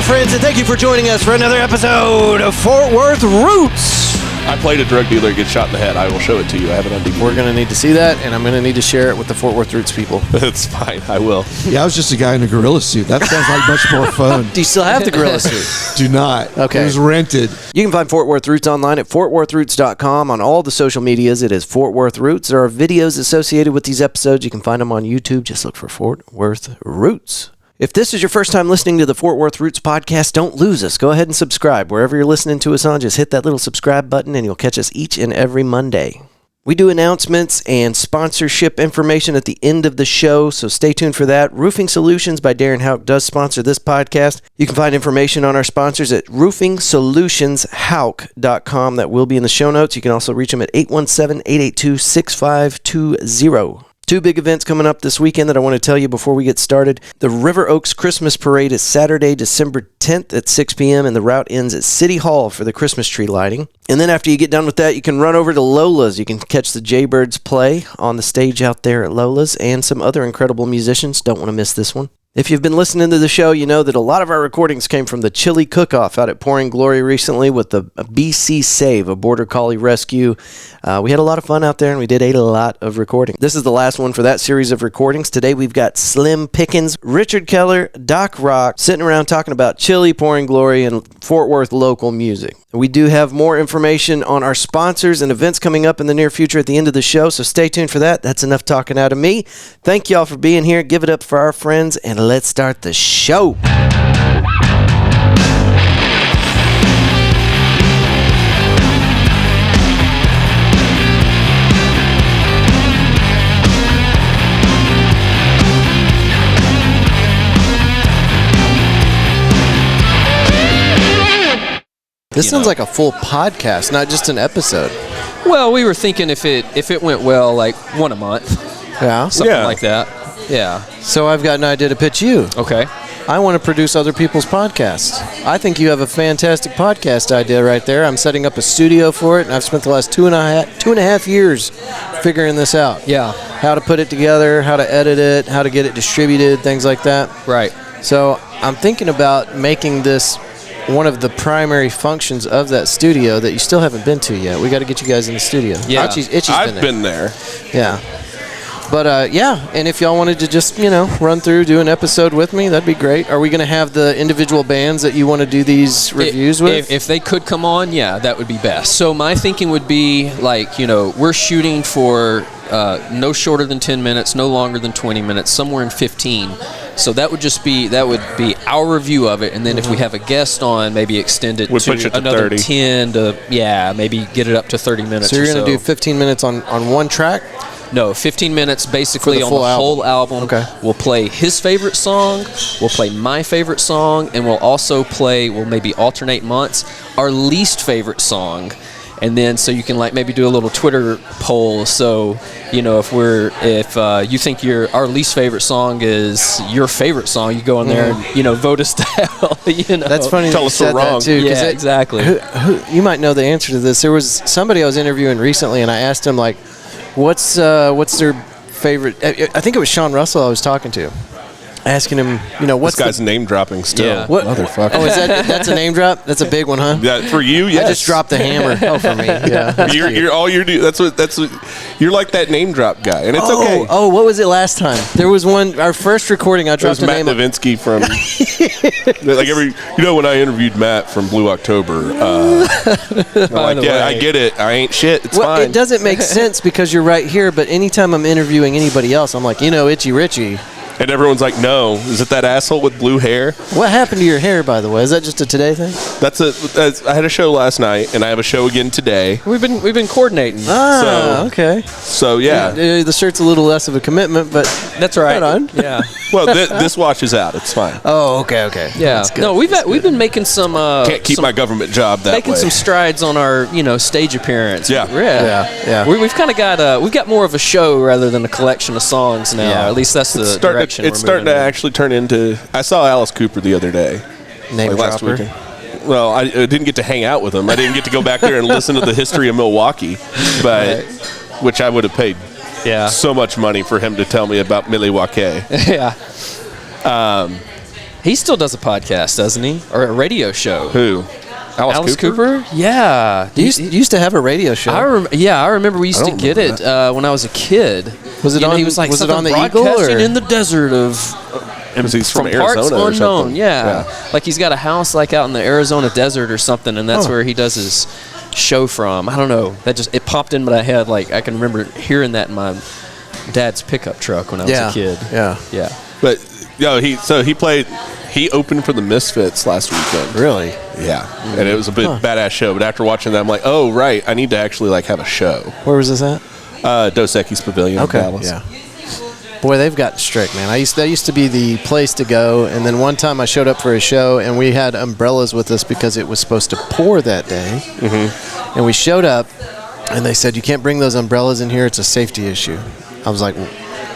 friends, and thank you for joining us for another episode of Fort Worth Roots. I played a drug dealer get shot in the head. I will show it to you. I have it on DVD. We're going to need to see that, and I'm going to need to share it with the Fort Worth Roots people. It's fine. I will. Yeah, I was just a guy in a gorilla suit. That sounds like much more fun. Do you still have the gorilla suit? Do not. Okay. It was rented. You can find Fort Worth Roots online at fortworthroots.com. On all the social medias, it is Fort Worth Roots. There are videos associated with these episodes. You can find them on YouTube. Just look for Fort Worth Roots. If this is your first time listening to the Fort Worth Roots podcast, don't lose us. Go ahead and subscribe. Wherever you're listening to us on, just hit that little subscribe button and you'll catch us each and every Monday. We do announcements and sponsorship information at the end of the show, so stay tuned for that. Roofing Solutions by Darren Houk does sponsor this podcast. You can find information on our sponsors at roofingsolutionshouk.com. That will be in the show notes. You can also reach them at 817-882-6520. Two big events coming up this weekend that I want to tell you before we get started. The River Oaks Christmas Parade is Saturday, December 10th at 6 p.m., and the route ends at City Hall for the Christmas tree lighting. And then after you get done with that, you can run over to Lola's. You can catch the Jaybirds play on the stage out there at Lola's and some other incredible musicians. Don't want to miss this one. If you've been listening to the show, you know that a lot of our recordings came from the Chili Cook-Off out at Pouring Glory recently with the BC Save, a Border Collie rescue. We had a lot of fun out there, and we did a lot of recording. This is the last one for that series of recordings. Today we've got Slim Pickens, Richard Keller, Doc Rock, sitting around talking about Chili, Pouring Glory, and Fort Worth local music. We do have more information on our sponsors and events coming up in the near future at the end of the show, so stay tuned for that. That's enough talking out of me. Thank y'all for being here. Give it up for our friends, and let's start the show. This sounds like a full podcast, not just an episode. Well, we were thinking if it went well, like one a month. Yeah. Something like that. Yeah. So I've got an idea to pitch you. Okay. I want to produce other people's podcasts. I think you have a fantastic podcast idea right there. I'm setting up a studio for it, and I've spent the last two and a half years figuring this out. Yeah. How to put it together, how to edit it, how to get it distributed, things like that. Right. So I'm thinking about making this one of the primary functions of that studio that you still haven't been to yet. We got to get you guys in the studio. Yeah. Itchy's I've been there. Yeah. But, yeah, and if y'all wanted to just, run through, do an episode with me, that'd be great. Are we going to have the individual bands that you want to do these reviews with? If they could come on, yeah, that would be best. So my thinking would be, we're shooting for no shorter than 10 minutes, no longer than 20 minutes, somewhere in 15. So that would be our review of it, and then if we have a guest on, maybe extend it to another 30. 10 to, maybe get it up to 30 minutes. So you're going to do 15 minutes on one track? No, 15 minutes basically on the whole album. Okay. We'll play his favorite song, we'll play my favorite song, and we'll also play, we'll maybe alternate months, our least favorite song. And then so you can maybe do a little Twitter poll. So, if you think our least favorite song is your favorite song, you go on there and, vote us to hell. That's funny that you said that too. Yeah, exactly. You might know the answer to this. There was somebody I was interviewing recently, and I asked him, what's their favorite? I think it was Sean Russell I was talking to, asking him, what's this guy's name dropping still. Yeah. What Motherfucker. Oh, that's a name drop? That's a big one, huh? Yeah, for you, yes. I just dropped the hammer. Oh, for me. Yeah. You're all you're doing. That's what you're like that name drop guy, and it's okay. Oh, what was it last time? There was one. Our first recording, I That was dropped the Matt name. Novinsky from when I interviewed Matt from Blue October. I get it. I ain't shit. It's fine. It doesn't make sense because you're right here. But anytime I'm interviewing anybody else, I'm like, Itchy Richie. And everyone's like, no. Is it that asshole with blue hair? What happened to your hair, by the way? Is that just a today thing? I had a show last night, and I have a show again today. We've been coordinating. Okay. So, yeah. The shirt's a little less of a commitment, but That's right. Right on. Yeah. Well, this washes out. It's fine. Oh, okay. Yeah. That's good. No, we've been making some Can't keep my government job that making way. some strides on our stage appearance. Yeah. Yeah. We've kind of got we've got more of a show rather than a collection of songs now. Yeah. At least that's the direction. It's starting to actually turn into. I saw Alice Cooper the other day. Name last dropper. weekend. Well, I didn't get to hang out with him. I didn't get to go back there and listen to the history of Milwaukee, but which I would have paid so much money for him to tell me about Milwaukee. Yeah. He still does a podcast, doesn't he? Or a radio show. Who? Alice Cooper? Yeah. You used to have a radio show. I remember we used to get it when I was a kid. Was it on? He was like, was it on the broadcasting Eagle or in the desert of He's from parts Arizona or unknown? something. Yeah. Like he's got a house like out in the Arizona desert or something, and that's where he does his show from. I don't know. It popped in my head. Like I can remember hearing that in my dad's pickup truck when I was a kid. Yeah. But he opened for the Misfits last weekend. Really? Yeah. And it was a badass show. But after watching that, I'm like, oh, right, I need to actually like have a show. Where was this at? Dos Equis Pavilion in Dallas. Yeah. Boy, they've got strict, man. That used to be the place to go. And then one time I showed up for a show, and we had umbrellas with us because it was supposed to pour that day. Mm-hmm. And we showed up, and they said, you can't bring those umbrellas in here. It's a safety issue. I was like,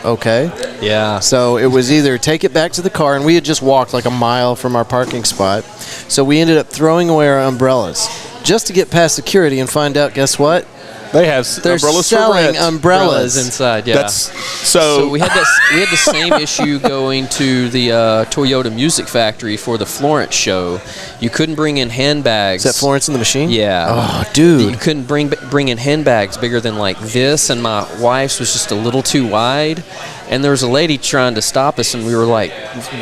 okay. Yeah. So it was either take it back to the car, and we had just walked like a mile from our parking spot. So we ended up throwing away our umbrellas just to get past security and find out, guess what? They're umbrellas selling for umbrellas inside. Yeah. So we had the same issue going to the Toyota Music Factory for the Florence show. You couldn't bring in handbags. Is that Florence and the Machine? Yeah. Oh, dude. You couldn't bring in handbags bigger than like this, and my wife's was just a little too wide. And there was a lady trying to stop us, and we were like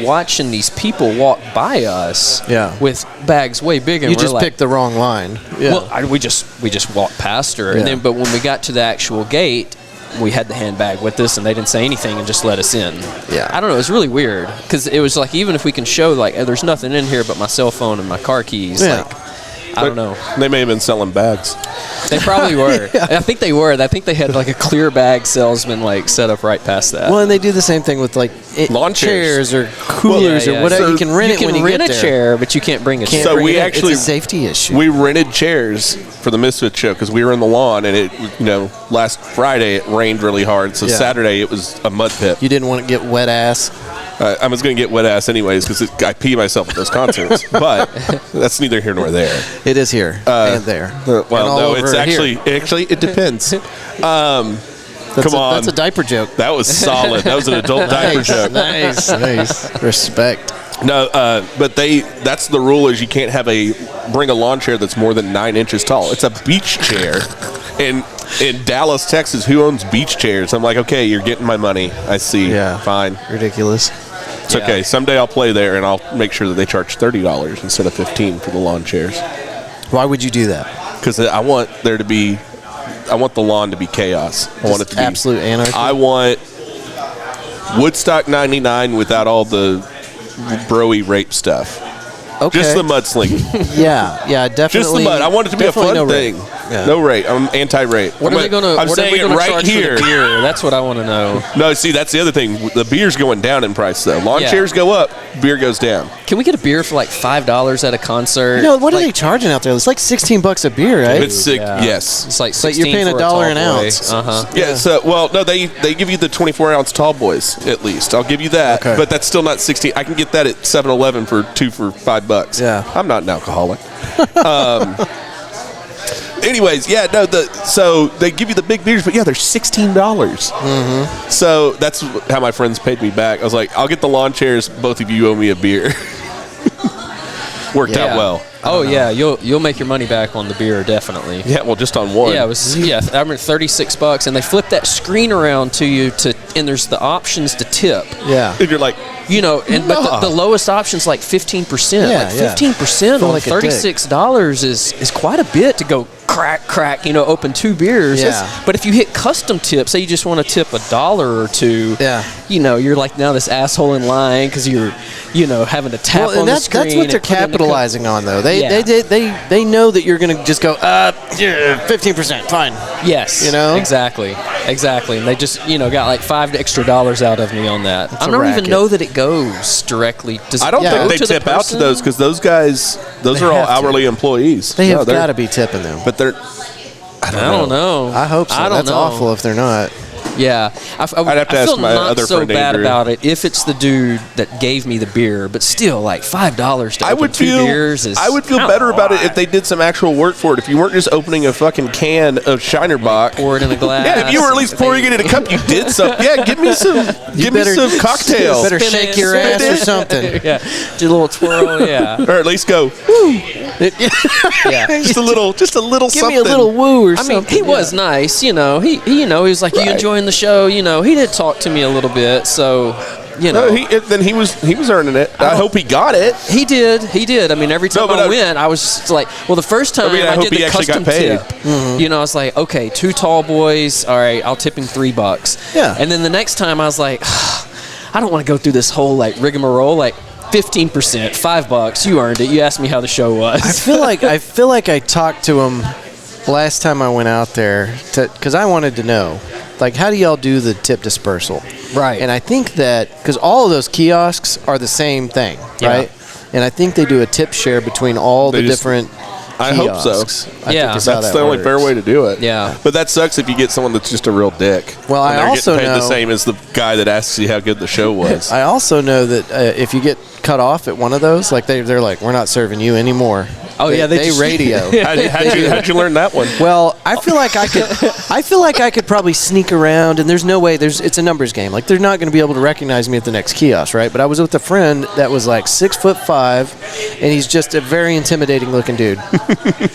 watching these people walk by us with bags way bigger. You just picked the wrong line. Yeah. Well, we just walked past her, and then but when we got to the actual gate, we had the handbag with us, and they didn't say anything and just let us in. Yeah. I don't know. It was really weird because it was like even if we can show like there's nothing in here but my cell phone and my car keys, like I don't know. They may have been selling bags. They probably were. I think they were. I think they had like a clear bag salesman like set up right past that. Well, and they do the same thing with like lawn chairs or coolers or whatever. So you can rent it when you get there. You can rent a chair, but you can't bring a chair. So we actually it's a safety issue. We rented chairs for the Misfits show because we were in the lawn, and it last Friday it rained really hard, so Saturday it was a mud pit. You didn't want to get wet ass. I was going to get wet ass anyways because I pee myself at those concerts, but that's neither here nor there. It is here and there. Well, no, it's actually it depends. Come on, that's a diaper joke. That was solid. That was an adult diaper joke. Nice. Respect. No, but that's the rule is you can't bring a lawn chair that's more than 9 inches tall. It's a beach chair. And in Dallas, Texas, who owns beach chairs? I'm like, okay, you're getting my money. I see. Yeah. Fine. Ridiculous. It's okay. Someday I'll play there, and I'll make sure that they charge $30 instead of $15 for the lawn chairs. Why would you do that? Because I want the lawn to be chaos. I want it to be absolute anarchy. I want Woodstock 99 without all the broy rape stuff. Okay. Just the mudslinging. yeah, definitely. Just the mud. I want it to be a fun thing. Yeah. No rape. I'm anti-rape. What are they going to? I'm saying it right here. For the beer? That's what I want to know. No, see, that's the other thing. The beer's going down in price, though. Lawn chairs go up, beer goes down. Can we get a beer for like $5 at a concert? What are they charging out there? It's like $16 a beer, right? It's yes. It's like you're paying $1 an ounce. Yeah. So no, they give you the 24-ounce tall boys at least. I'll give you that, but that's still not 16. I can get that at 7-Eleven for $5. Yeah. I'm not an alcoholic. Anyways, so they give you the big beers, but they're $16. Mm-hmm. So that's how my friends paid me back. I was like, I'll get the lawn chairs. Both of you owe me a beer. Worked out well. Oh yeah, you'll make your money back on the beer definitely. Yeah, well, just on one. Yeah, it was. I remember $36, and they flip that screen around to you and there's the options to tip. Yeah, if you're like, but the lowest option's like 15%. Yeah, like 15% on like $36 is quite a bit to go crack. Open 2 beers. Yeah. But if you hit custom tips, say you just want to tip $1 or $2. Yeah. You're like now this asshole in line because you're having to tap on the screen. That's what they're capitalizing on, though. They know that you're going to just go 15%, fine. Yes. Exactly. And they just got like $5 extra out of me on that. I don't even know that it goes directly. I don't think they tip out to those because those guys, those are all hourly employees. They have got to be tipping them. But they're. I don't know. I hope so. That's awful if they're not. Yeah, I'd have to I ask feel my not other so friend bad Andrew. about it if it's the dude that gave me the beer, but still, like $5 to open two beers is. I would feel kinda better about it a if they did some actual work for it. If you weren't just opening a fucking can of Shiner Bock. pour it in a glass. Yeah, if you were at least pouring it in a cup, you did something. Yeah, give me some cocktail. Better Spin shake it, your spin ass it. or something. Yeah, do a little twirl. Yeah, Or at least go, yeah. just a little Give something. me a little woo or I mean, something. he was nice, you know. He was like, "You Right. enjoying the show?" You know, he did talk to me a little bit, so you know. No, he was earning it. I hope he got it. He did. I mean, every time No, but I I- went, I was just like, well, the first time I hope did he the actually custom got paid. tip. You know, I was like, okay, 2 tall boys. All right, I'll tip him $3. Yeah. And then the next time I was like, I don't want to go through this whole like rigmarole. Like 15%, $5. You earned it. You asked me how the show was. I feel like I talked to him last time I went out there because I wanted to know, like, how do y'all do the tip dispersal? Right. And I think that because all of those kiosks are the same thing, Yeah. right? And I think they do a tip share between all They the just- different I hope so. kiosks. I Yeah. think is how That's that the only works. fair way to do it. Yeah. But that sucks if you get someone that's just a real dick. Well, and I they're also getting paid know- the same as the guy that asks you how good the show was. I also know that if you get cut off at one of those, like they're like, we're not serving you anymore. Oh, yeah, they they just- radio. How'd you learn that one? Well, I feel like I could probably sneak around, and there's no way. It's a numbers game. Like they're not going to be able to recognize me at the next kiosk, right? But I was with a friend that was like 6'5", and he's just a very intimidating looking dude.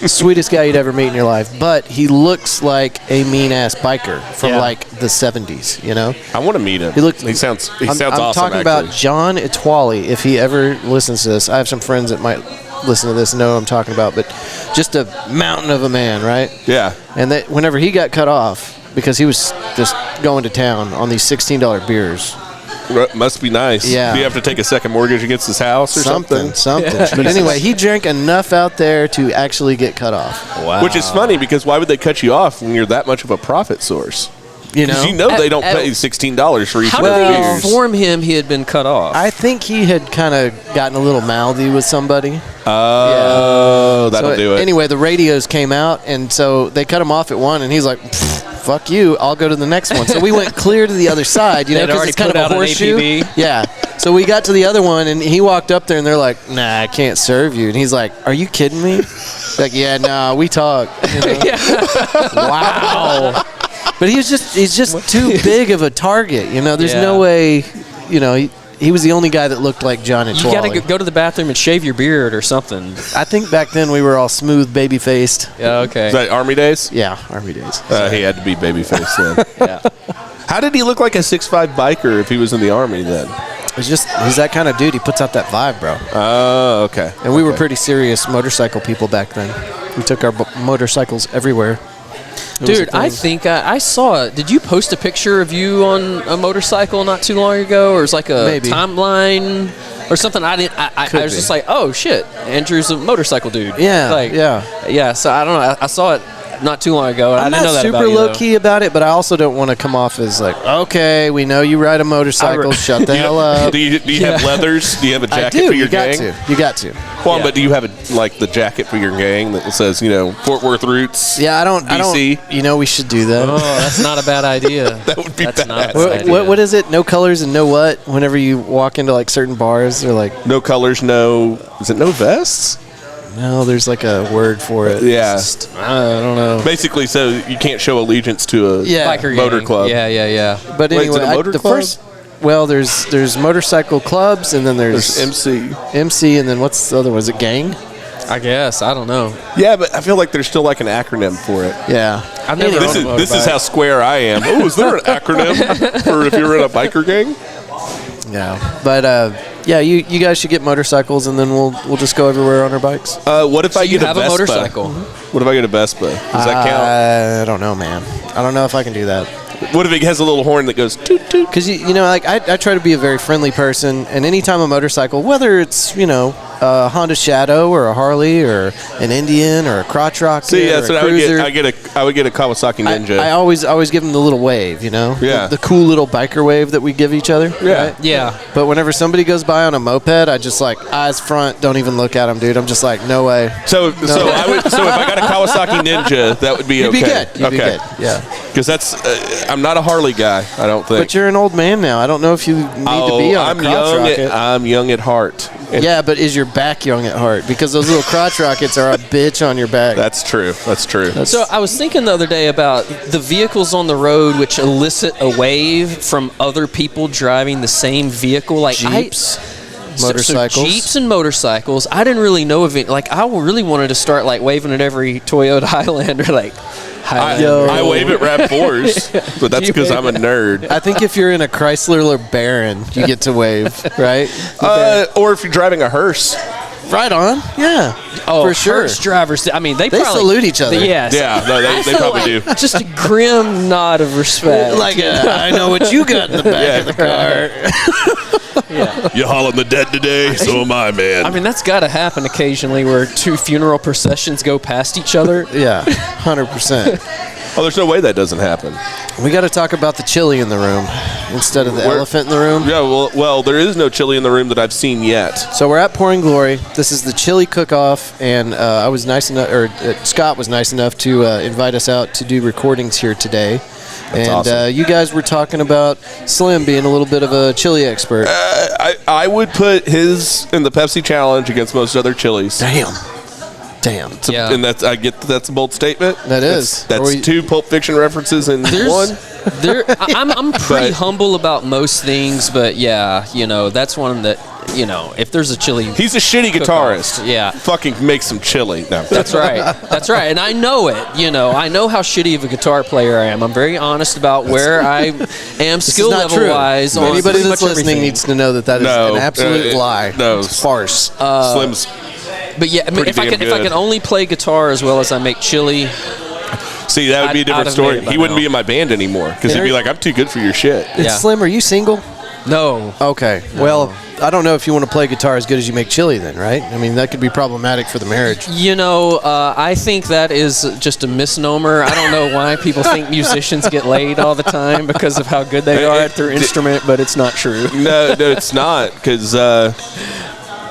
Sweetest guy you'd ever meet in your life, but he looks like a mean ass biker from Yeah. like the 70s. You know. I want to meet him. He sounds I'm awesome. talking actually. about John Itwali. If he ever listens to this, I have some friends that might listen to this and know what I'm talking about. But just a mountain of a man, right? Yeah. And that whenever he got cut off because he was just going to town on these $16 beers, Must be nice. Yeah. Do you have to take a second mortgage against his house or something? something. But anyway, he drank enough out there to actually get cut off. Wow. Which is funny because why would they cut you off when you're that much of a profit source? You know, Because you know they don't pay $16 for each How one of did the they beers. inform him he had been cut off? I think he had kind of gotten a little mouthy with somebody. Oh, that'll So do it. Anyway, the radios came out, and so they cut him off at one, and he's like, fuck you, I'll go to the next one. So we went clear to the other side, you know, They'd because already it's kind put of a out an horseshoe. APB. Yeah. So we got to the other one, and he walked up there, and they're like, nah, I can't serve you. And he's like, are you kidding me? Like, yeah, nah, we talk. You know? Wow. But he's just too big of a target, you know. There's Yeah. no way, you know, he was the only guy that looked like John and You got to go to the bathroom and shave your beard or something. I think back then we were all smooth, baby-faced. Yeah, okay. Is that Army days? Yeah, Army days. He had to be babyface then. Yeah. How did he look like a 6'5" biker if he was in the Army then? He's that kind of dude. He puts out that vibe, bro. Oh, okay. And we were pretty serious motorcycle people back then. We took our motorcycles everywhere. It was a Dude, I thing. think I saw it. Did you post a picture of you on a motorcycle not too long ago, or it's like a Maybe. timeline or something? I didn't. I Could was be. just like, oh shit, Andrew's a motorcycle dude. Yeah, like, yeah. So I don't know. I saw it not too long ago. And I'm I didn't know not that super about you, low though. key about it, but I also don't want to come off as like, okay, we know you ride a motorcycle. Shut the hell up. Do you have leathers? Do you have a I jacket do. for your You got gang? to. You got to. Well, Yeah. but do you have the jacket for your gang that says, Fort Worth Roots? Yeah, I don't. BC? You know, we should do that. Oh, that's not a bad idea. That would be That's not a bad. bad idea. What is it? No colors and no what? Whenever you walk into like certain bars, they're like, No colors, is it no vests? no, there's like a word for it. Yeah. It's just- I don't know. Basically, so you can't show allegiance to a Yeah. Biker motor gang. club. Yeah. But Wait, is anyway, it a motor the club? first. Well, there's motorcycle clubs, and then There's there's MC. MC, and then what's the other? Was it gang? I guess. I don't know. Yeah, but I feel like there's still like an acronym for it. Yeah. I've never This owned a is motorbike. how square I am. Oh, is there an acronym for if you're in a biker gang? Yeah. But yeah, you guys should get motorcycles, and then we'll just go everywhere on our bikes. What if I You get a have a Vespa? motorcycle. What if I get a Vespa? Does that count? I don't know, man. I don't know if I can do that. What if it has a little horn that goes toot toot? Because, you know, like I try to be a very friendly person, and anytime a motorcycle, whether it's, you know, a Honda Shadow or a Harley or an Indian or a crotch rocket. See, that's or what a cruiser. I would get a Kawasaki Ninja. I always give them the little wave, Yeah. the cool little biker wave that we give each other. Yeah. right? Yeah. But whenever somebody goes by on a moped, I just like eyes front, don't even look at them, dude. I'm just like, no way. So if I got a Kawasaki Ninja, that would be You'd okay. be good. You'd be okay. good. Yeah. Because that's I'm not a Harley guy. I don't think. But you're an old man now. I don't know if you need to be on I'm a crotch young. rocket. I'm young at heart. And Yeah, but is your back young at heart? Because those little crotch rockets are a bitch on your back. That's true. That's true. So I was thinking the other day about the vehicles on the road which elicit a wave from other people driving the same vehicle, like Jeeps, So motorcycles. Jeeps and motorcycles. I didn't really know of it. Like I really wanted to start like waving at every Toyota Highlander, like Highlander. I wave at RAV4s, but that's because I'm a nerd. I think if you're in a Chrysler or Baron, you get to wave, right? Or if you're driving a hearse. Right on. Yeah. Oh, for sure. Hearse drivers. I mean, they They probably salute each other. Yes. Yeah, no, they feel probably like do. Just a grim nod of respect. Like, I know what you got in the back of the car. You hauling the dead today? So am I, man. I mean, that's got to happen occasionally where two funeral processions go past each other. Yeah, 100%. Oh, there's no way that doesn't happen. We got to talk about the chili in the room instead of the elephant in the room. Yeah, well, there is no chili in the room that I've seen yet. So we're at Pouring Glory. This is the chili cook-off, and I was nice enough, or Scott was nice enough to invite us out to do recordings here today. That's and awesome. you guys were talking about Slim being a little bit of a chili expert. I would put his in the Pepsi challenge against most other chilies. Damn. Yeah. And that's a bold statement. That is. That's two Pulp Fiction references in one. I'm pretty But- humble about most things, but yeah, that's one that, if there's a chili. He's a shitty guitarist. Yeah. Fucking make some chili. No. That's right. That's right. And I know it. I know how shitty of a guitar player I am. I'm very honest about where I am skill level wise. Anybody pretty that's much listening everything. needs to know that is an absolute lie. No. It's farce. Slim's. But yeah, I mean, Pretty if I damn can good. only play guitar as well as I make chili, See, that would be a I'd different have story. made it by He wouldn't now. be in my band anymore because he'd be like, I'm too good for your shit. It's yeah. Slim, are you single? no. Okay. Well, I don't know if you want to play guitar as good as you make chili then, right? I mean, that could be problematic for the marriage. I think that is just a misnomer. I don't know why people think musicians get laid all the time because of how good they are at their instrument, but it's not true. No, it's not because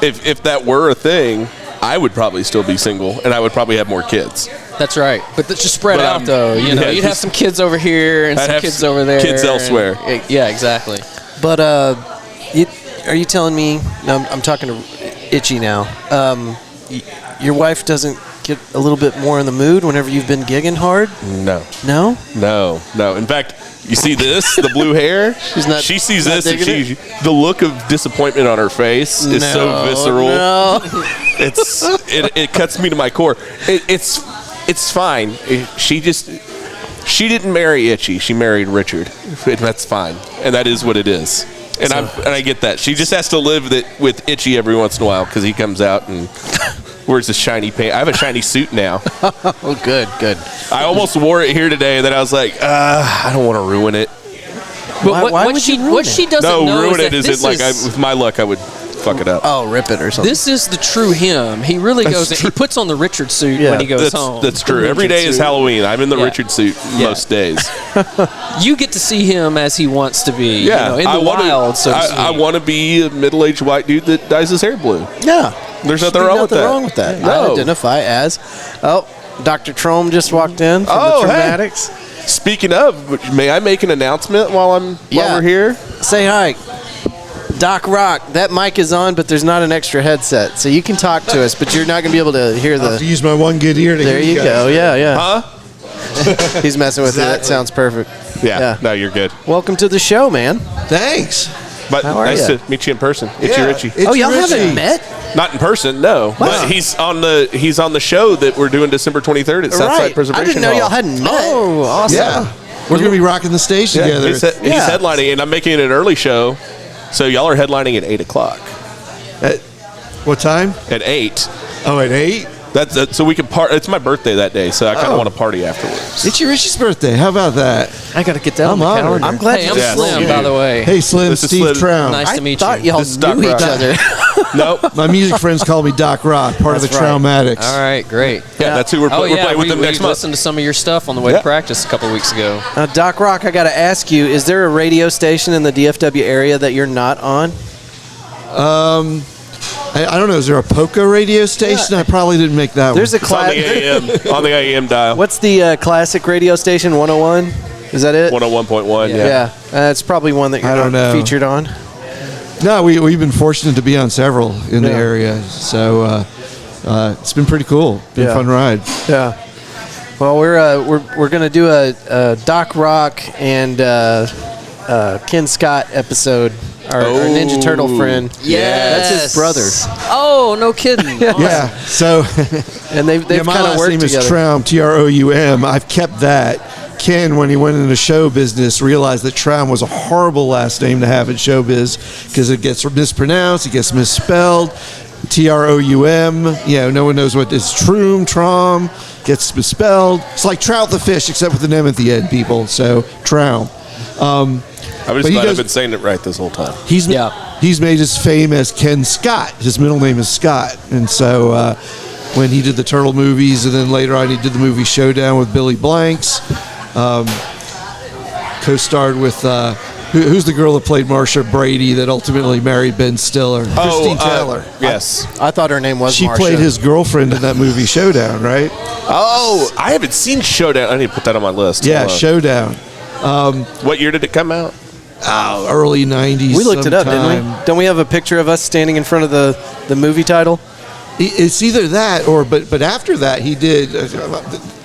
if that were a thing, I would probably still be single and I would probably have more kids. That's right. But just spread But, out, though. yeah, You'd have some kids over here and I'd some have kids over there. kids elsewhere. Yeah, exactly. But are you telling me, I'm talking to Itchy now, your wife doesn't get a little bit more in the mood whenever you've been gigging hard? No. No? In fact, you see this, the blue hair? not- she sees not this and digging the look of disappointment on her face is so visceral. No. It cuts me to my core. It's fine. She didn't marry Itchy. She married Richard. And that's fine. And that is what it is. And I get that. She just has to live with Itchy every once in a while because he comes out and wears this shiny paint. I have a shiny suit now. Oh, good. I almost wore it here today, and then I was like, I don't want to ruin it. But Why would you ruin what it? she doesn't No, know ruin is it that isn't like with my luck, I would fuck it up. Oh, rip it or something. this is the true him. He really goes. He puts on the Richard suit when he goes home. That's true. The Every Richard day is suit. Halloween. I'm in the Yeah. Richard suit most days. You get to see him as he wants to be. Yeah, in the wild. So to speak. I want to be a middle-aged white dude that dyes his hair blue. Yeah. There's Should nothing be wrong with that. wrong with that. I No. identify as, Dr. Trome just walked in from Oh, the hey. Traumatics. Speaking of, may I make an announcement while we're here? Say hi. Doc Rock, that mic is on, but there's not an extra headset. So you can talk to us, but you're not going to be able to hear I have to the... use my one good ear to There hear you guys. go. Yeah. Huh? He's messing with you. That Exactly. sounds perfect. Yeah. No, you're good. Welcome to the show, man. Thanks. But How are nice ya? to meet you in person. Itchy Yeah, Richie. it's Oh, y'all Richie. haven't met? Not in person, no. But he's on the show that we're doing December 23rd at Southside Preservation I didn't know Hall. y'all hadn't met. Oh, awesome. Yeah. We're going to be rocking the stage together. He's headlining, and I'm making it an early show. So y'all are headlining at 8 o'clock. At what time? At 8. Oh, at 8? So we can It's my birthday that day, so I kind of want to party afterwards. It's your Richie's birthday. How about that? I got to get that on the honored. calendar. I'm glad Hey, you I'm did. Slim, Yeah. by the way. Hey, Slim, This is Steve Slim. Trown. Nice to meet thought you. y'all This is Doc knew each Rock. other. Nope. My music friends call me Doc Rock, part of the That's right. Traumatics. All right, great. Yeah, that's who we're playing with them next we month. listened to some of your stuff on the way Yeah. to practice a couple weeks ago. Doc Rock, I got to ask you, is there a radio station in the DFW area that you're not on? I don't know. Is there a polka radio station? I probably didn't make that There's a It's on the AM dial. What's the classic radio station? 101? Is that it? 101.1. Yeah. Yeah, that's probably one that I you're don't not know. featured on. No, we've been fortunate to be on several in the area, so it's been pretty cool. Been a fun ride. Yeah. Well, we're gonna do a Doc Rock and Ken Scott episode. Our Ninja Turtle friend. Yes. That's his brother. Oh, no kidding. Yeah. So And they've my kind of last worked name together. is Traum, Troum. I've kept that. Ken, when he went into show business, realized that Traum was a horrible last name to have in showbiz because it gets mispronounced, it gets misspelled. Troum, no one knows what it's. Trom gets misspelled. It's like Trout the fish, except with an M at the end, people. So Traum. I was But he glad I've does- been saying it right this whole time. He's made his fame as Ken Scott. His middle name is Scott, and so when he did the Turtle movies, and then later on he did the movie Showdown with Billy Blanks, co-starred with who's the girl that played Marsha Brady that ultimately married Ben Stiller? Christine Taylor. Yes. I thought her name was She Marsha. played his girlfriend in that movie Showdown, right? Oh, I haven't seen Showdown. I need to put that on my list. Yeah, Hold on. Showdown. What year did it come out? Oh, early 90s. We looked it up, didn't sometime. we? Don't we have a picture of us standing in front of the movie title? It's either that or, but after that he did.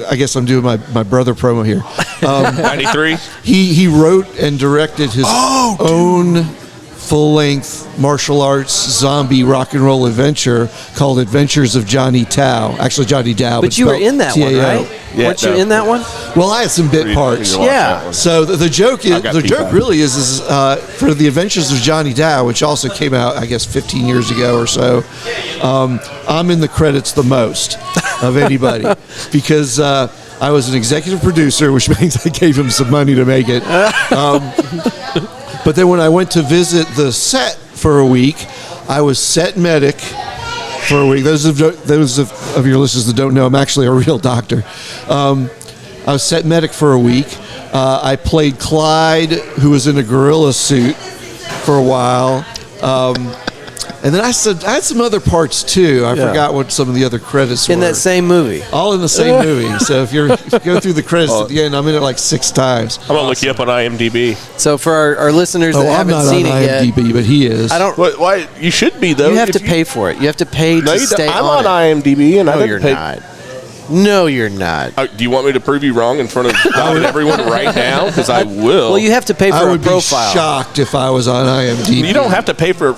I guess I'm doing my brother promo here. 93? He wrote and directed his own full-length martial arts zombie rock and roll adventure called Adventures of Johnny Tao. Actually, Johnny Tao. But you were in that one, Tao. right? Yeah, Weren't you no. in that one? Well, I had some bit parts. Watch Yeah. that one. So the joke I've got is feedback. really is for the Adventures of Johnny Tao, which also came out I guess 15 years ago or so. I'm in the credits the most of anybody because I was an executive producer, which means I gave him some money to make it. But then when I went to visit the set for a week, I was set medic for a week. Those of your listeners that don't know, I'm actually a real doctor. I was set medic for a week. I played Clyde, who was in a gorilla suit for a while. And then I had some other parts too. I forgot what some of the other credits were. In that same movie. All in the same movie. So if you go through the credits at the end, I'm in it like 6 times. I'm going to look you up on IMDb. So for our listeners that I'm haven't not seen on it yet, IMDb, but he is. I don't. Why? You should be, though. You have If to pay for it. You have to pay No, to you stay don't. I'm on on it. IMDb, and I No, didn't you're pay. not. No, you're not. Do you want me to prove you wrong in front of God and everyone right now? Because I will. Well, you have to pay for I a would profile. be shocked if I was on IMDb. You don't have to pay for.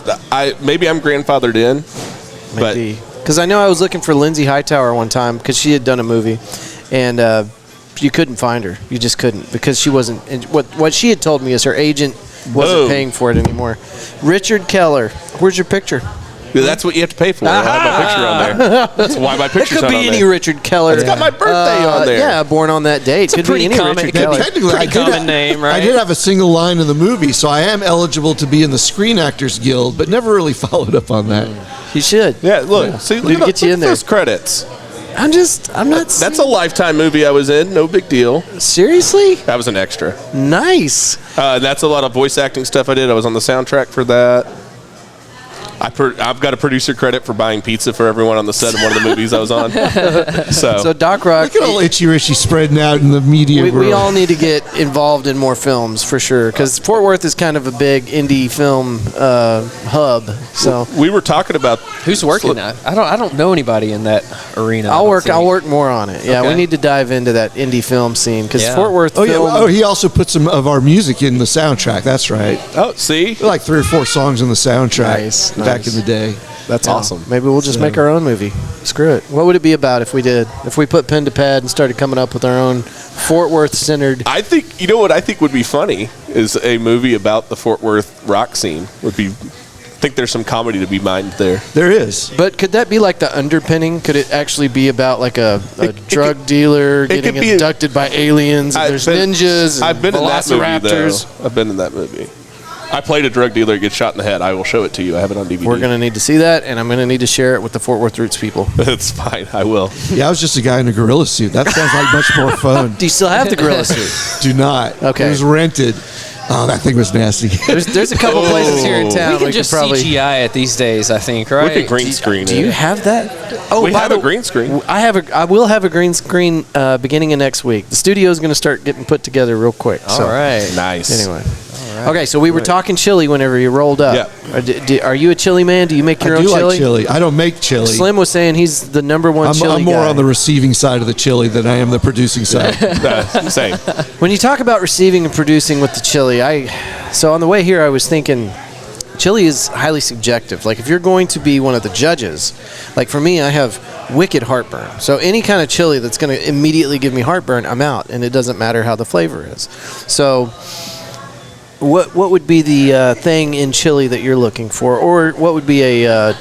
Maybe I'm grandfathered in. Maybe. Because I know I was looking for Lindsay Hightower one time because she had done a movie, and you couldn't find her. You just couldn't because she wasn't. And what she had told me is her agent wasn't paying for it anymore. Richard Keller, where's your picture? That's what you have to pay for. I have my picture on there. That's why my It picture's could not be on any there. Richard Keller. It's got my birthday on there. Yeah, born on that date. It's a Could pretty be any common- Richard Yeah, Keller. Technically, Pretty common name, right? I did have a single line in the movie, so I am eligible to be in the Screen Actors Guild, but never really followed up on that. You should. Yeah, look. See, Need to get you in there. those credits. I'm not. That's a Lifetime movie I was in. No big deal. Seriously? That was an extra. Nice. That's a lot of voice acting stuff I did. I was on the soundtrack for that. I've got a producer credit for buying pizza for everyone on the set of one of the movies I was on. So Doc Rock, Look at all Itchy Richie spreading out in the media world. we all need to get involved in more films for sure because Fort Worth is kind of a big indie film hub. So we were talking about Who's working that? I don't know anybody in that arena. I I'll don't work think. more on it. Yeah, Okay. we need to dive into that indie film scene because Yeah. Fort Worth Oh, yeah. film. Oh, he also put some of our music in the soundtrack. That's right. see, Like 3 or 4 songs in the soundtrack Nice, back nice. in the day. that's Yeah, awesome. Maybe we'll just So- make our own movie. Screw it. What would it be about if we did? If we put pen to pad and started coming up with our own Fort Worth centered. I think what I think would be funny is a movie about the Fort Worth rock scene would be think there's some comedy to be mined there. There is. But could that be like the underpinning? Could it actually be about like a drug dealer getting abducted by aliens? And there's ninjas. I've been in that movie, velociraptors. though. I've been in that movie. I played a drug dealer get shot in the head. I will show it to you. I have it on DVD. We're going to need to see that, and I'm going to need to share it with the Fort Worth Roots people. It's fine. I will. Yeah, I was just a guy in a gorilla suit. That sounds like much more fun. Do you still have the gorilla suit? Do not. Okay. It was rented. Oh, that thing was nasty. There's a couple places here in town. We can just probably CGI it these days, I think, right? We could green screen Do it. you have that? Oh, We have a green screen. I will have a green screen beginning of next week. The studio is going to start getting put together real quick. All right. Nice. Anyway. Okay, so we were talking chili whenever you rolled up. Yeah. Are you a chili man? Do you make your I own do chili? like chili. I don't make chili. Slim was saying he's the number one chili I'm more guy. on the receiving side of the chili than I am the producing side. Same. When you talk about receiving and producing with the chili, so on the way here I was thinking chili is highly subjective. Like if you're going to be one of the judges, like for me I have wicked heartburn. So any kind of chili that's going to immediately give me heartburn, I'm out, and it doesn't matter how the flavor is. So what would be the thing in chili that you're looking for, or what would be a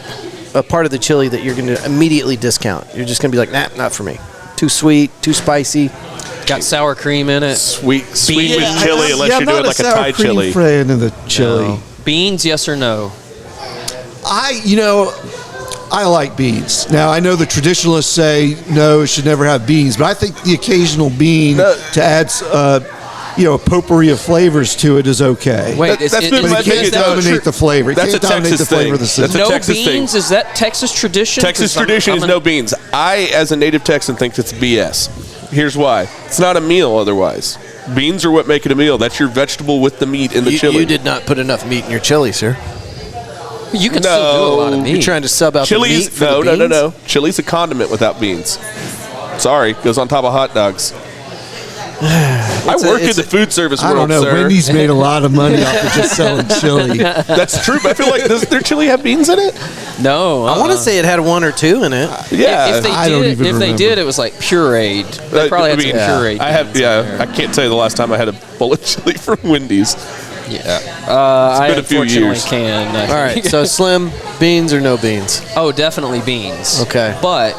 part of the chili that you're going to immediately discount? You're just going to be like, nah, not for me. Too sweet, too spicy. Got sour cream in it. Sweet with chili, unless you're doing like a Thai cream chili. fan in the chili. No. Beans, yes or no? I like beans. Now, I know the traditionalists say, no, it should never have beans, but I think the occasional bean to add, a potpourri of flavors to it is okay. Wait, That's been But my it can't biggest dominate the flavor. It That's can't a dominate Texas the flavor thing. of the That's system. a No Texas beans? thing. Is that Texas tradition? Texas 'Cause tradition is no beans. I, as a native Texan, think it's BS. Here's why. It's not a meal otherwise. Beans are what make it a meal. That's your vegetable with the meat in the chili. You did not put enough meat in your chili, sir. You can still do a lot of meat. You're trying to sub out the meat Chili's for the beans? no. Chili's a condiment without beans. Sorry, goes on top of hot dogs. I work in the food service I world, don't know. sir. Wendy's made a lot of money off of just selling chili. That's true, but I feel like does their chili have beans in it? No. I want to say it had one or two in it. Yeah, If they I don't did, even if they remember. did, it was like pureed. They probably had some pureed. I have. beans in Yeah, there. I can't tell you the last time I had a bowl of chili from Wendy's. Yeah. I been a few unfortunately years. can. All right, so Slim, beans or no beans? Oh, definitely beans. Okay. But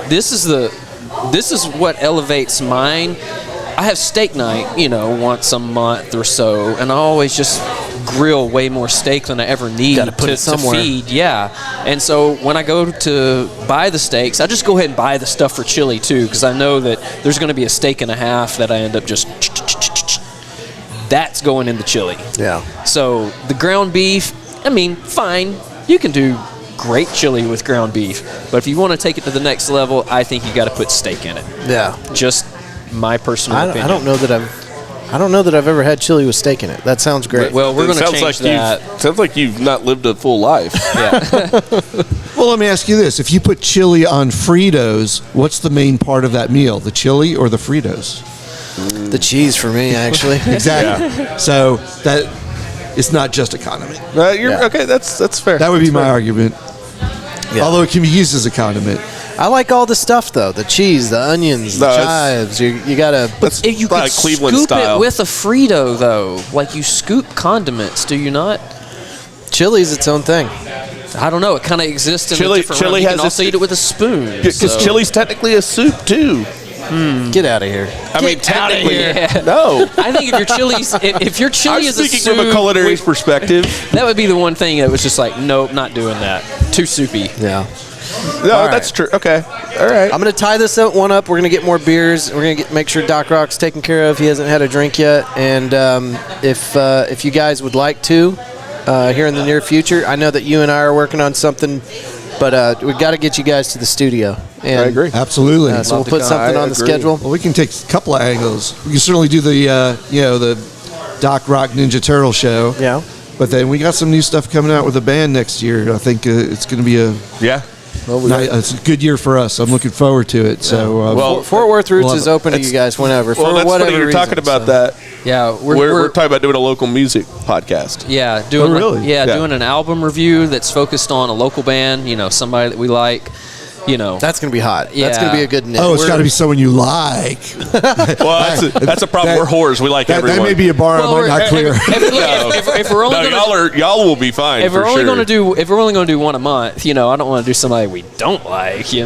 this is what elevates mine. I have steak night, once a month or so, and I always just grill way more steak than I ever need Gotta put it to somewhere. feed. Yeah. And so when I go to buy the steaks, I just go ahead and buy the stuff for chili too, because I know that there's going to be a steak and a half that I end up just that's going in the chili. Yeah. So the ground beef, fine. You can do great chili with ground beef, but if you want to take it to the next level, I think you got to put steak in it. Yeah. Just my personal opinion. I don't know that I've ever had chili with steak in it. That sounds great. Well, we're going to Sounds change like that. Sounds like you've not lived a full life. Yeah. Well, let me ask you this. If you put chili on Fritos, what's the main part of that meal? The chili or the Fritos? The cheese for me, actually. Exactly. So that it's not just a condiment. Okay. That's fair. That would be my argument. Yeah. Although it can be used as a condiment. I like all the stuff though. The cheese, the onions, the chives. You gotta. That's If you probably could Cleveland scoop style. it with a Frito, though, like you scoop condiments, do you not? Chili's its own thing. I don't know. It kind of exists in Chili- a different chili realm. You has can also its- eat it with a spoon. Because so. chili's technically a soup too. Get out of here. I mean, Get outta technically, here. no. I think if your chili's, if your chili I'm is a speaking soup, from a culinary perspective. that would be the one thing that was just like, nope, not doing that. Too soupy. Yeah. No, All that's right. true. Okay, all right. I'm gonna tie this one up. We're gonna get more beers. We're gonna make sure Doc Rock's taken care of. He hasn't had a drink yet. And if you guys would like to, here in the near future, I know that you and I are working on something, but we've got to get you guys to the studio. And, I agree. Absolutely. So we'll to put come. something I on the agree. schedule. Well, we can take a couple of angles. We can certainly do the Doc Rock Ninja Turtle show. Yeah. But then we got some new stuff coming out with the band next year. I think it's going to be Yeah. it's a good year for us. I'm looking forward to it. So, Well, Fort Worth Roots Well, is open to you guys whenever. Well, for that's whatever funny you're reason, talking about so. that. Yeah, We're talking about doing a local music podcast. Yeah, doing really? yeah, Yeah. doing an album review that's focused on a local band, somebody that we like. That's going to be hot. That's Yeah. going to be a good night. Oh, it's got to be someone you like. Well, that's a problem. We're whores. We like everyone. That may be a bar I might not clear. If we're only y'all will be fine. if we're for only sure. if we're only going to do one a month, I don't want to do somebody we don't like. There's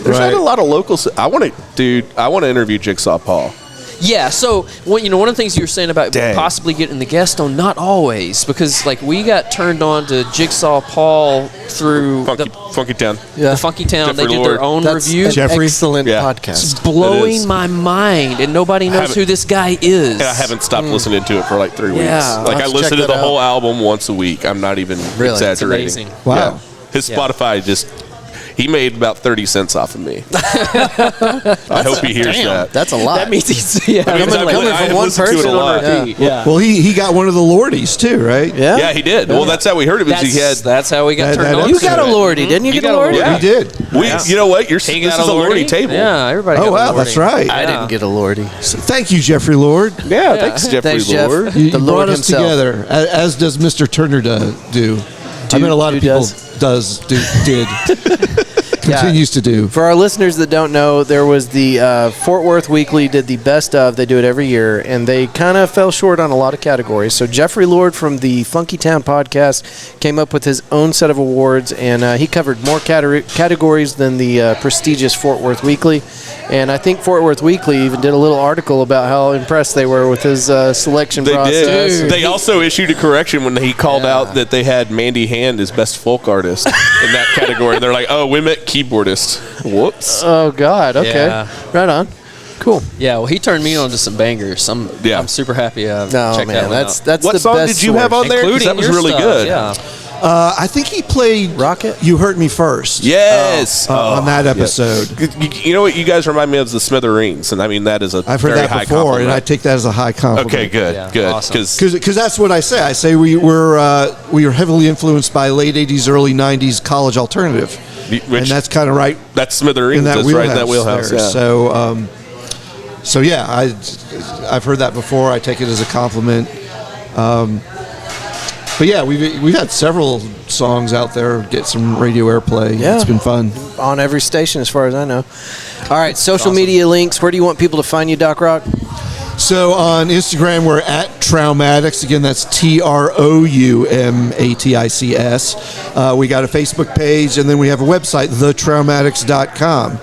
Right. not a lot of locals. I want to interview Jigsaw Paul. Yeah, so one of the things you were saying about Dang. possibly getting the guest on, not always, because like we got turned on to Jigsaw Paul through Funky Town. the Funky Town. They Jeffrey did their Lord. own That's review. an Jeffrey? excellent Yeah. podcast. It's blowing It is. my mind, and nobody knows who this guy is. I haven't stopped listening to it for like 3 weeks. Yeah. Like I'll I have to listen check to the that whole out. album once a week. I'm not even Really? It's exaggerating. amazing. Wow. Yeah. His Yeah. Spotify he made about 30 cents off of me. I hope he hears that. That's a lot. That means he's I coming have from one listened to it person a on lot. repeat. Yeah. Well, he got one of the Lordies too, right? yeah? Yeah, he did. Well, that's how we heard it. That's how we got That- turned that on. You episode. got a Lordy, didn't you? You get a got a Lordy? Lordy. Yeah. He did. You know what? This He is got a a Lordy Lordy table. Yeah, everybody. Oh got a wow, Lordy. that's right. I didn't get a Lordy. Thank you, Jeffrey Lord. Yeah, thanks, Jeffrey Thanks, Jeff. Lord. You The brought Lord us himself. together, as does Mr. Turner do. I mean, a lot of who people did. Continues to do. For our listeners that don't know, there was the Fort Worth Weekly did the best of. They do it every year, and they kind of fell short on a lot of categories. So Jeffrey Lord from the Funky Town podcast came up with his own set of awards, and he covered more categories than the prestigious Fort Worth Weekly. And I think Fort Worth Weekly even did a little article about how impressed they were with his selection They process. did. They also issued a correction when he called out that they had Mandy Hand as best folk artist in that category. They're like, "Oh, we meant keyboardist." Whoops. Oh, God. Okay. Yeah. Right on. Cool. Yeah, well, he turned me on to some bangers. I'm super happy. No, checked man. that one That's out. the What best song did you have source. on there? 'Cause Including that was your really stuff, good. Yeah. I think he played Rocket? You Hurt Me First. Yes. On that yes. episode. You know what? You guys remind me of the Smithereens, and I mean that is a I've heard very that high before, compliment. and I take that as a high compliment. Okay, good, Yeah, good. awesome. Because that's what I say. I say we were heavily influenced by late '80s, early '90s college alternative, and that's kind of right that's Smithereens. in that That's wheelhouse. right in that wheelhouse. there. Yeah. So yeah, I've heard that before. I take it as a compliment. But yeah, we've had several songs out there get some radio airplay. Yeah. It's been fun. On every station, as far as I know. All right, social media links. Where do you want people to find you, Doc Rock? So on Instagram, we're at Traumatics. Again, that's TROUMATICS. We got a Facebook page, and then we have a website, thetraumatics.com.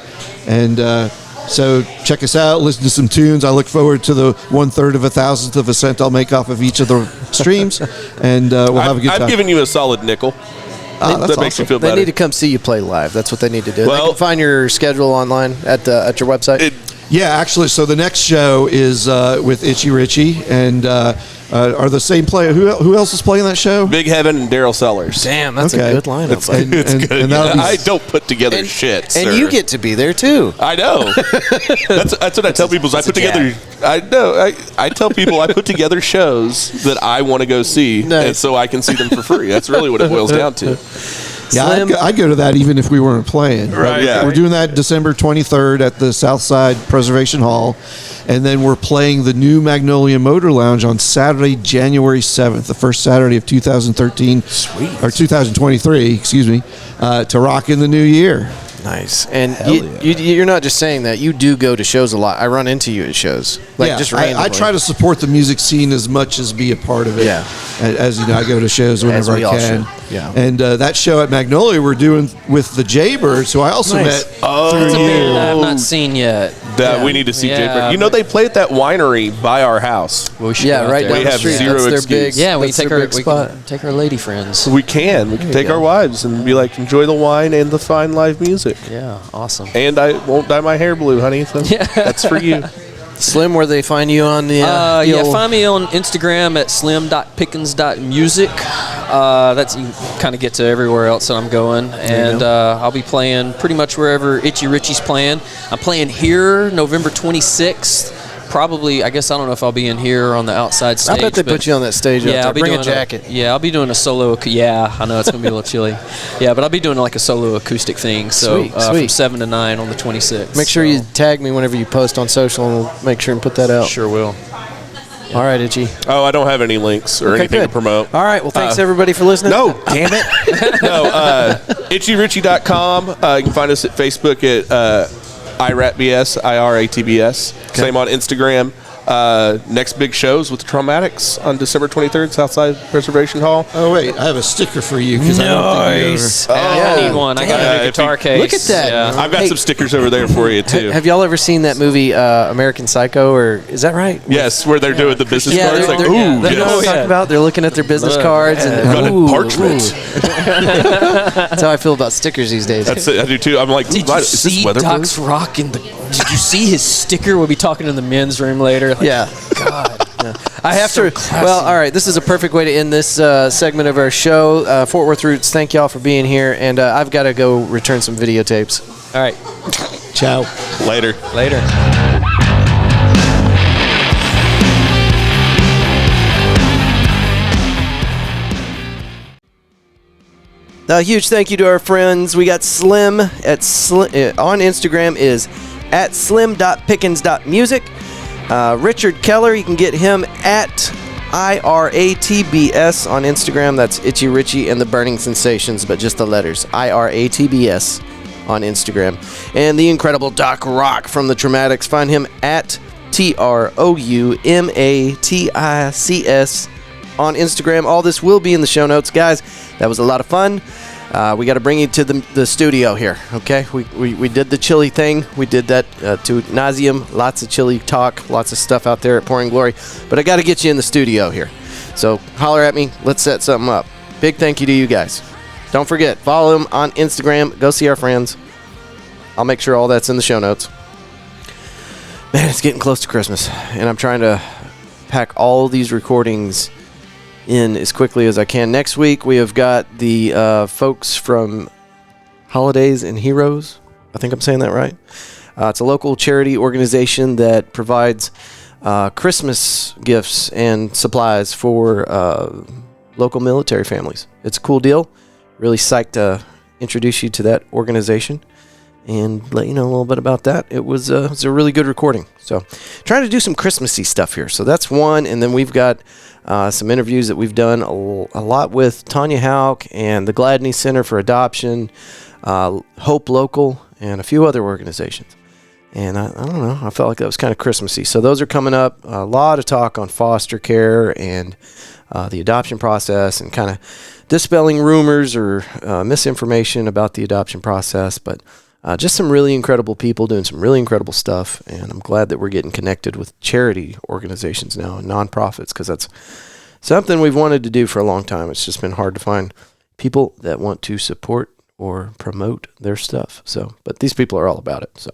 And so check us out, listen to some tunes. I look forward to the 1/3 of a thousandth of a cent I'll make off of each of the streams, and we'll have a good time. I've given you a solid nickel. That's that makes awesome. you feel They better. need to come see you play live. That's what they need to do. They Well- can find your schedule online at your website. Yeah, actually, so the next show is with Itchy Richie, and are the same player. Who else is playing that show? Big Heaven and Daryl Sellers. Damn, that's Okay. a good lineup. It's, bud. it's and- good. and that'll be- I don't put together shit, and sir. you get to be there too. I know. That's what I tell people. Is I put together. I know. I tell people I put together shows that I want to go see, Nice. and so I can see them for free. That's really what it boils down to. Yeah, Slim. I'd go to that even if we weren't playing. Right, But yeah. We're doing that December 23rd at the Southside Preservation Hall. And then we're playing the new Magnolia Motor Lounge on Saturday, January 7th, the first Saturday of 2013. Sweet. Or 2023, excuse me, to rock in the new year. Nice. And you're not just saying that. You do go to shows a lot. I run into you at shows. Like just randomly. I try to support the music scene as much as be a part of it. Yeah. As you know, I go to shows whenever we I all can. should. Yeah. And that show at Magnolia we're doing with the Jaybirds, who I also Nice. met Oh, It's a band I've not seen yet. that we need to see Yeah. Jay Bird. You know they play at that winery by our house. We should Yeah, go out right there. down We the have street. zero That's their excuse. big. Yeah, we that's take their our big spot. take our lady friends. We can take our wives and be like, enjoy the wine and the fine live music. Yeah, awesome. And I won't dye my hair blue, honey. So that's for you. Slim, where they find you on the? Yeah, find me on Instagram at slim.pickens.music. That's you kind of get to everywhere else that I'm going, and I'll be playing pretty much wherever Itchy Richie's playing. I'm playing here November 26th. Probably, I guess I don't know if I'll be in here or on the outside stage. I bet they but put you on that stage. Yeah, out I'll there. be Bring doing a jacket. I'll be doing a solo. Yeah, I know it's gonna be a little chilly. Yeah, but I'll be doing like a solo acoustic thing. So Sweet, from sweet. 7 to 9 on the 26th. Make sure so. you tag me whenever you post on social, and we'll make sure and put that out. Sure will. All right, Itchy. Oh, I don't have any links or anything good. to promote. All right. Well, thanks everybody for listening. No. Damn it. No, itchyrichie.com. You can find us at Facebook at IRATBS, IRATBS. Same on Instagram. Next big shows with the Traumatics on December 23rd, Southside Reservation Hall. Oh wait, I have a sticker for you because I don't think you ever. I need one. I got a new guitar case. Look at that. Yeah. I've got some stickers over there for you, too. Have y'all ever seen that movie American Psycho? Or is that right? Yes, where they're doing the business Yeah, cards. they're, Like, they're, ooh, you know what I'm yes. talking about? They're looking at their business cards and Running parchment. That's how I feel about stickers these days. That's it. I do, too. I'm like, Did you is this see weatherproof? Doc's rocking the? Did you see his sticker? We'll be talking in the men's room later. Like, Yeah. God. Yeah. I have So to. classy. Well, all right. This is a perfect way to end this segment of our show. Fort Worth Roots, thank y'all for being here. And I've got to go return some videotapes. All right. Ciao. Later. Later. A huge thank you to our friends. We got Slim at on Instagram is at slim.pickens.music. Richard Keller, you can get him at IRATBS on Instagram. That's Itchy Richie and the Burning Sensations, but just the letters. IRATBS on Instagram. And the incredible Doc Rock from the Traumatics. Find him at TROUMATICS on Instagram. All this will be in the show notes. Guys, that was a lot of fun. We got to bring you to the studio here, okay? We did the chili thing. We did that to nauseam. Lots of chili talk, lots of stuff out there at Pouring Glory. But I got to get you in the studio here. So holler at me. Let's set something up. Big thank you to you guys. Don't forget, follow them on Instagram. Go see our friends. I'll make sure all that's in the show notes. Man, it's getting close to Christmas, and I'm trying to pack all these recordings in as quickly as I can. Next week, we have got the folks from Holidays and Heroes. I think I'm saying that right. It's a local charity organization that provides Christmas gifts and supplies for local military families. It's a cool deal. Really psyched to introduce you to that organization and let you know a little bit about that. It was a really good recording. So trying to do some Christmassy stuff here. So that's one. And then we've got some interviews that we've done a lot with Tanya Houk and the Gladney Center for Adoption, Hope Local, and a few other organizations. And I don't know, I felt like that was kind of Christmassy. So those are coming up. A lot of talk on foster care and the adoption process and kind of dispelling rumors or misinformation about the adoption process. But just some really incredible people doing some really incredible stuff. And I'm glad that we're getting connected with charity organizations now and nonprofits, because that's something we've wanted to do for a long time. It's just been hard to find people that want to support or promote their stuff. So, but these people are all about it. So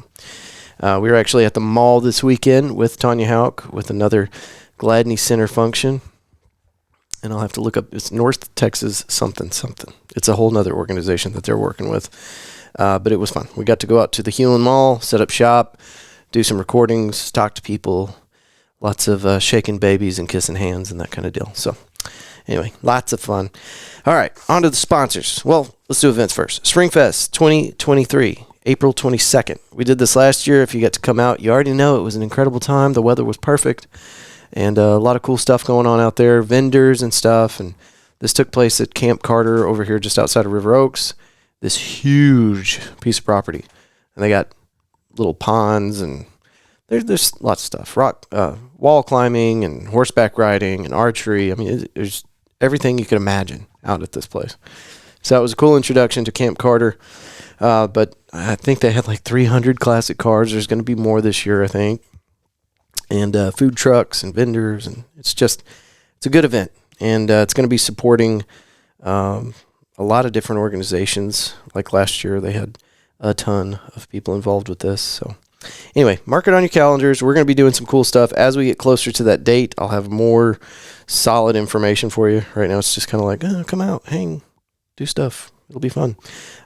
we were actually at the mall this weekend with Tanya Houk with another Gladney Center function. And I'll have to look up, it's North Texas something. It's a whole nother organization that they're working with. But it was fun. We got to go out to the Hewlin Mall, set up shop, do some recordings, talk to people, lots of shaking babies and kissing hands and that kind of deal. So anyway, lots of fun. All right, on to the sponsors. Well, let's do events first. Springfest 2023, April 22nd. We did this last year. If you got to come out, you already know it was an incredible time. The weather was perfect. And a lot of cool stuff going on out there, vendors and stuff. And this took place at Camp Carter over here just outside of River Oaks. This huge piece of property. And they got little ponds and there's lots of stuff. Rock, wall climbing and horseback riding and archery. I mean, there's everything you could imagine out at this place. So it was a cool introduction to Camp Carter. But I think they had like 300 classic cars. There's going to be more this year, I think. And food trucks and vendors. And it's a good event. And it's going to be supporting a lot of different organizations. Like last year, they had a ton of people involved with this. So anyway, mark it on your calendars. We're going to be doing some cool stuff. As we get closer to that date, I'll have more solid information for you. Right now, it's just kind of like, come out, hang, do stuff. It'll be fun.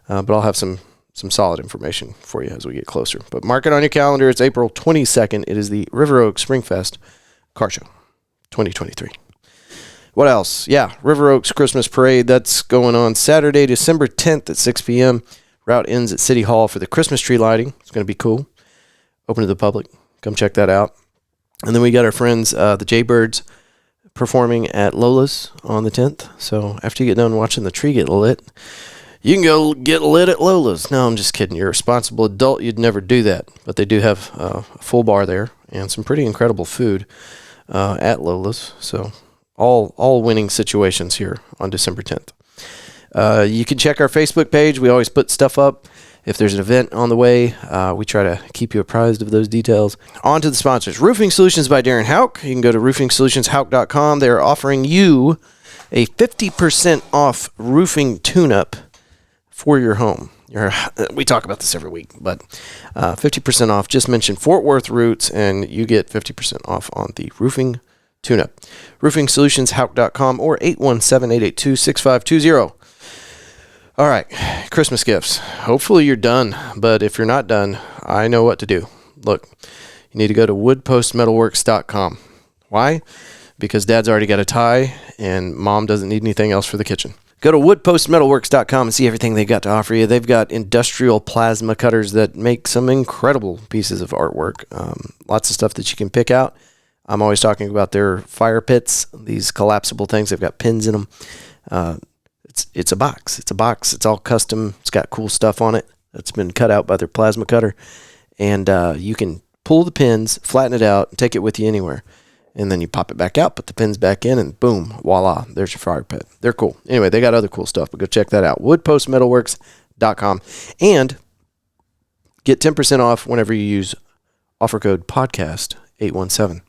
But I'll have some solid information for you as we get closer. But mark it on your calendar. It's April 22nd. It is the River Oaks Springfest Car Show 2023. What else? Yeah, River Oaks Christmas Parade. That's going on Saturday, December 10th at 6 p.m. Route ends at City Hall for the Christmas tree lighting. It's going to be cool. Open to the public. Come check that out. And then we got our friends, the Jaybirds, performing at Lola's on the 10th. So after you get done watching the tree get lit, you can go get lit at Lola's. No, I'm just kidding. You're a responsible adult. You'd never do that. But they do have a full bar there and some pretty incredible food at Lola's. So all winning situations here on December 10th. You can check our Facebook page. We always put stuff up. If there's an event on the way, we try to keep you apprised of those details. On to the sponsors. Roofing Solutions by Darren Houk. You can go to roofingsolutionshouk.com. They're offering you a 50% off roofing tune-up for your home. We talk about this every week, but 50% off. Just mention Fort Worth Roots, and you get 50% off on the roofing tune-up. roofingsolutionshouk.com or 817-882-6520. All right, Christmas gifts. Hopefully you're done, but if you're not done, I know what to do. Look, you need to go to woodpostmetalworks.com. Why? Because Dad's already got a tie, and Mom doesn't need anything else for the kitchen. Go to woodpostmetalworks.com and see everything they've got to offer you. They've got industrial plasma cutters that make some incredible pieces of artwork. Lots of stuff that you can pick out. I'm always talking about their fire pits, these collapsible things. They've got pins in them. It's a box. It's a box. It's all custom. It's got cool stuff on it that's been cut out by their plasma cutter. And you can pull the pins, flatten it out, and take it with you anywhere. And then you pop it back out, put the pins back in, and boom, voila, there's your fire pit. They're cool. Anyway, they got other cool stuff, but go check that out. woodpostmetalworks.com. And get 10% off whenever you use offer code podcast817.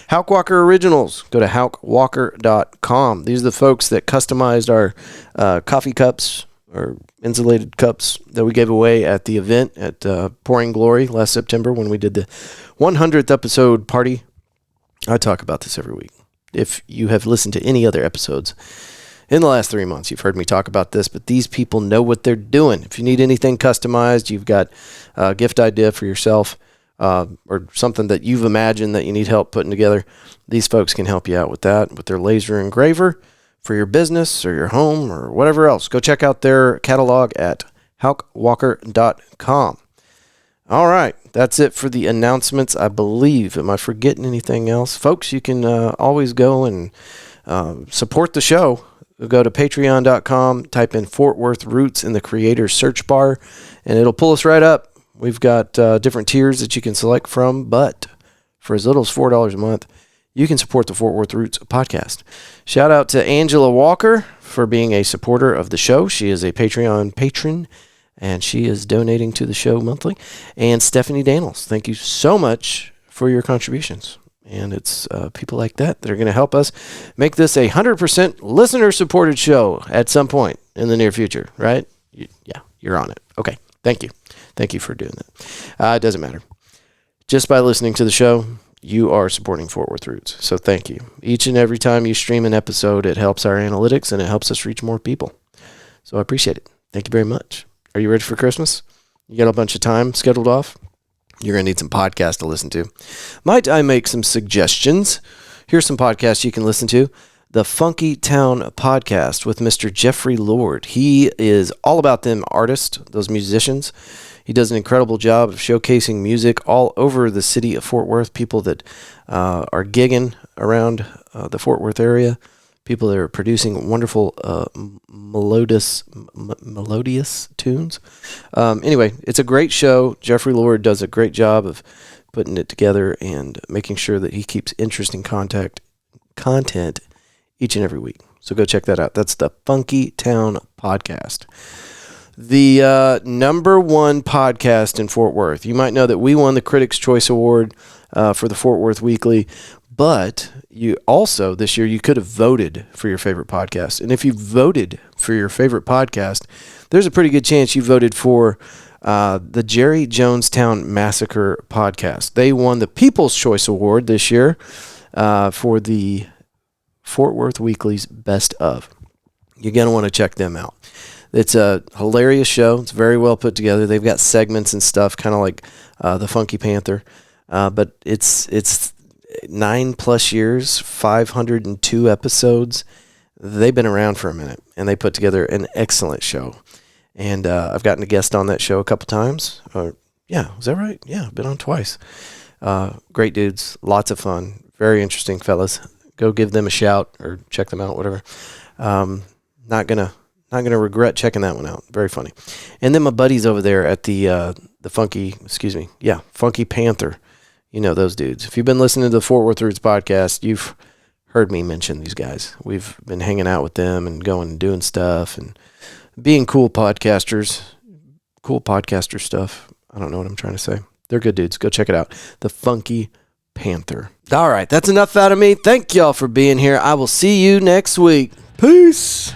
Houk Walker Originals. Go to houkwalker.com. These are the folks that customized our coffee cups or insulated cups that we gave away at the event at Pouring Glory last September when we did the 100th episode party. I talk about this every week. If you have listened to any other episodes in the last 3 months, you've heard me talk about this, but these people know what they're doing. If you need anything customized, you've got a gift idea for yourself, or something that you've imagined that you need help putting together, these folks can help you out with that, with their laser engraver for your business or your home or whatever else. Go check out their catalog at houkwalker.com. All right, that's it for the announcements, I believe. Am I forgetting anything else? Folks, you can always go and support the show. Go to patreon.com, type in Fort Worth Roots in the creator search bar, and it'll pull us right up. We've got different tiers that you can select from, but for as little as $4 a month, you can support the Fort Worth Roots podcast. Shout out to Angela Walker for being a supporter of the show. She is a Patreon patron, and she is donating to the show monthly. And Stephanie Daniels, thank you so much for your contributions. And it's people like that that are going to help us make this a 100% listener-supported show at some point in the near future, right? Yeah, you're on it. Okay, thank you. Thank you for doing that. It doesn't matter. Just by listening to the show, you are supporting Fort Worth Roots. So thank you. Each and every time you stream an episode, it helps our analytics and it helps us reach more people. So I appreciate it. Thank you very much. Are you ready for Christmas? You got a bunch of time scheduled off? You're going to need some podcasts to listen to. Might I make some suggestions? Here's some podcasts you can listen to. The Funky Town Podcast with Mr. Jeffrey Lord. He is all about them artists, those musicians. He does an incredible job of showcasing music all over the city of Fort Worth, people that are gigging around the Fort Worth area, people that are producing wonderful melodious tunes. Anyway, it's a great show. Jeffrey Lord does a great job of putting it together and making sure that he keeps interesting content each and every week. So go check that out. That's the Funky Town Podcast. The number one podcast in Fort Worth. You might know that we won the Critics' Choice Award for the Fort Worth Weekly, but you also, this year, you could have voted for your favorite podcast. And if you voted for your favorite podcast, there's a pretty good chance you voted for the Jerry Jonestown Massacre podcast. They won the People's Choice Award this year for the Fort Worth Weekly's Best Of. You're going to want to check them out. It's a hilarious show. It's very well put together. They've got segments and stuff, kind of like the Funky Panther. But it's 9+ years, 502 episodes. They've been around for a minute, and they put together an excellent show. And I've gotten a guest on that show a couple times. Yeah, is that right? Yeah, I've been on twice. Great dudes, lots of fun, very interesting fellas. Go give them a shout or check them out, whatever. Not gonna regret checking that one out. Very funny. And then my buddies over there at the Funky Panther. You know those dudes. If you've been listening to the Fort Worth Roots podcast, you've heard me mention these guys. We've been hanging out with them and going and doing stuff and being cool podcasters. Cool podcaster stuff. I don't know what I'm trying to say. They're good dudes. Go check it out. The Funky Panther. All right, that's enough out of me. Thank y'all for being here. I will see you next week. Peace.